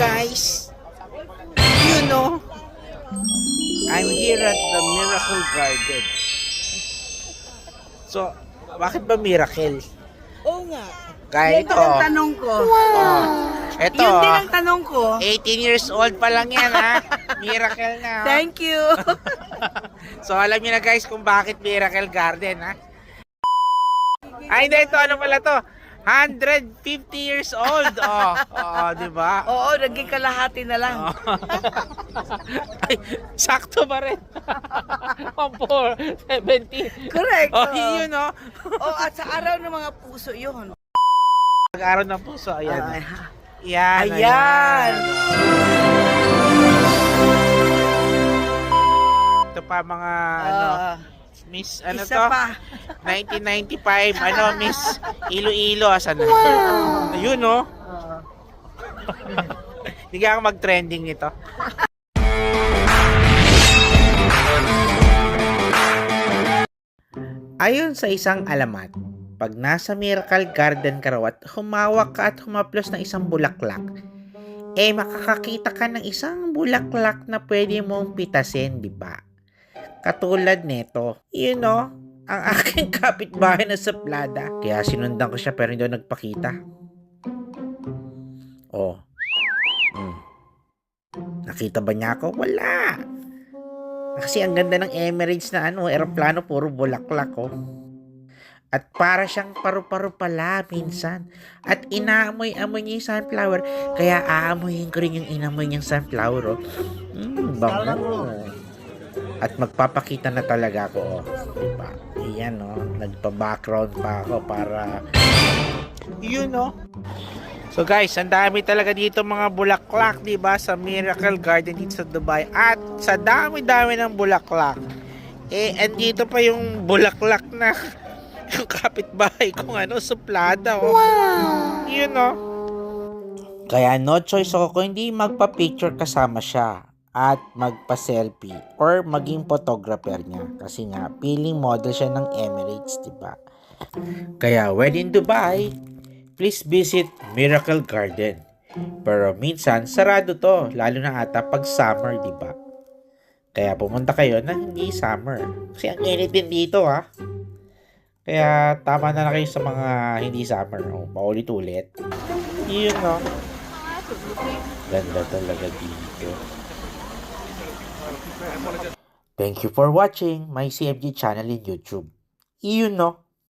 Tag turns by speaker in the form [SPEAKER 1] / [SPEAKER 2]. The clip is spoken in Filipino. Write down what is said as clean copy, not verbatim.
[SPEAKER 1] Guys, you know, I'm here at the Miracle Garden. So, bakit ba miracle?
[SPEAKER 2] Oo nga.
[SPEAKER 1] Kaya
[SPEAKER 2] Yan
[SPEAKER 1] ito,
[SPEAKER 2] din ang tanong ko.
[SPEAKER 1] ito,
[SPEAKER 2] Yun din ang tanong ko.
[SPEAKER 1] 18 years old pa lang yan ha. Miracle na.
[SPEAKER 2] Thank you.
[SPEAKER 1] So, alam niyo na guys kung bakit Miracle Garden ha. Ay, hindi, ito, ano pala to? 150 years old. Di ba?
[SPEAKER 2] Oo, naging kalahati na lang.
[SPEAKER 1] Ay, sakto pa rin. 470.
[SPEAKER 2] Correct.
[SPEAKER 1] Yun, no?
[SPEAKER 2] At sa araw ng mga puso yun.
[SPEAKER 1] Pag-araw ng puso, ayan.
[SPEAKER 2] Ay,
[SPEAKER 1] Yan,
[SPEAKER 2] ayan.
[SPEAKER 1] Ito pa mga, Miss, ano
[SPEAKER 2] Isa
[SPEAKER 1] to?
[SPEAKER 2] pa.
[SPEAKER 1] 1995, Miss Iloilo, asan na? Ayun, no? Hindi ka mag-trending nito. Ayon sa isang alamat, pag nasa Miracle Garden ka raw at humawak ka at humaplos ng isang bulaklak, makakakita ka ng isang bulaklak na pwede mong pitasin, di ba? Katulad nito, ang aking kapitbahay na suplada. Kaya sinundan ko siya pero hindi ako nagpakita. Nakita ba niya ako? Wala. Kasi ang ganda ng Emirates na eroplano, puro bulaklak At para siyang paru-paro pala minsan. At inaamoy-amoy niya yung sunflower. Kaya aamoyin ko rin yung inamoy niyang sunflower. Bango. At magpapakita na talaga ako. Diba? Ayan nagpa-background pa ako para So guys, ang dami talaga dito mga bulaklak, diba? Sa Miracle Garden dito sa Dubai. At sa dami-dami ng bulaklak, andito pa yung bulaklak na yung kapitbahay kong suplada. Wow! Kaya no choice ako kung hindi magpa-picture kasama siya at magpa-selfie or maging photographer niya. Kasi nga, feeling model siya ng Emirates, diba? Kaya when in Dubai, please visit Miracle Garden. Pero minsan, sarado to. Lalo na ata pag summer, diba? Kaya pumunta kayo na hindi summer. Kasi ang init din dito, ha? Kaya tama na kayo sa mga hindi summer. Paulit-ulit. Ganda talaga dito. Thank you for watching my CFG channel in YouTube.